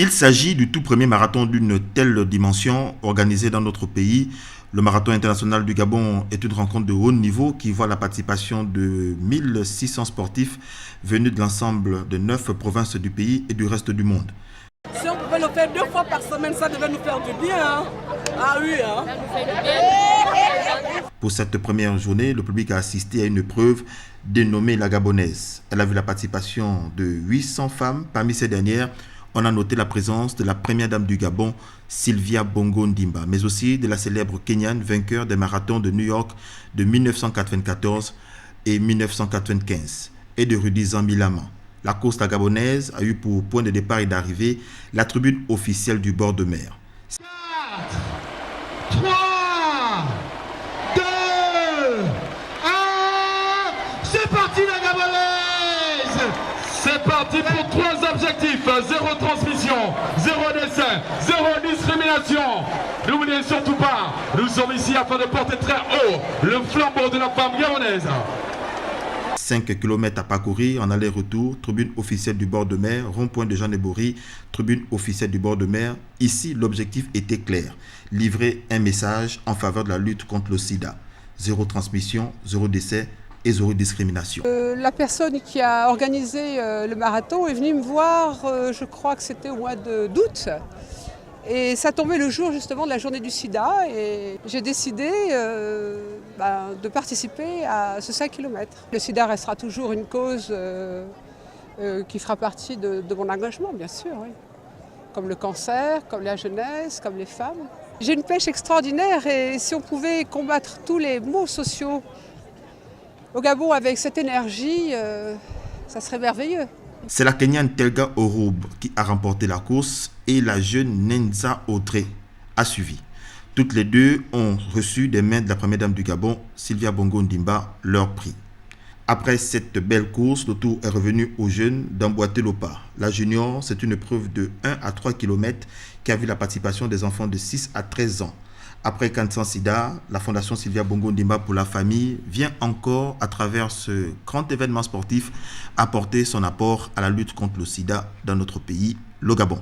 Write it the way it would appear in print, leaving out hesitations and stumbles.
Il s'agit du tout premier marathon d'une telle dimension organisé dans notre pays. Le marathon international du Gabon est une rencontre de haut niveau qui voit la participation de 1600 sportifs venus de l'ensemble de 9 provinces du pays et du reste du monde. Si on pouvait le faire 2 fois par semaine, ça devait nous faire du bien. Hein? Ah oui, hein? Pour cette première journée, le public a assisté à une épreuve dénommée la Gabonaise. Elle a vu la participation de 800 femmes. Parmi ces dernières, on a noté la présence de la première dame du Gabon, Sylvia Bongo Ndimba, mais aussi de la célèbre Kenyane vainqueur des marathons de New York de 1994 et 1995 et de Rudy Zambilama. La course la Gabonaise a eu pour point de départ et d'arrivée la tribune officielle du bord de mer. 4, 3, 2, 1, c'est parti la Gabonaise! C'est parti pour 3 objectifs, 0 transmission, 0 décès, 0 discrimination. N'oubliez surtout pas, nous sommes ici afin de porter très haut le flambeau de la femme gabonaise. 5 km à parcourir en aller-retour, tribune officielle du bord de mer, rond-point de Jean-Nebory, tribune officielle du bord de mer. Ici, l'objectif était clair, livrer un message en faveur de la lutte contre le sida. 0 transmission, 0 décès et 0 discrimination. La personne qui a organisé le marathon est venue me voir, je crois que c'était au mois d'août. Et ça tombait le jour justement de la journée du sida et j'ai décidé de participer à ce 5 km. Le sida restera toujours une cause qui fera partie de mon engagement, bien sûr, oui. Comme le cancer, comme la jeunesse, comme les femmes. J'ai une pêche extraordinaire et si on pouvait combattre tous les maux sociaux au Gabon avec cette énergie, ça serait merveilleux. C'est la Kenyane Telga Oroub qui a remporté la course et la jeune Nenza Autré a suivi. Toutes les deux ont reçu des mains de la première dame du Gabon, Sylvia Bongo Ndimba, leur prix. Après cette belle course, le tour est revenu aux jeunes d'emboîter le pas. La junior, c'est une épreuve de 1 à 3 km qui a vu la participation des enfants de 6 à 13 ans. Après Cancer Sida, la Fondation Sylvia Bongo Ndimba pour la famille vient encore, à travers ce grand événement sportif, apporter son apport à la lutte contre le sida dans notre pays, le Gabon.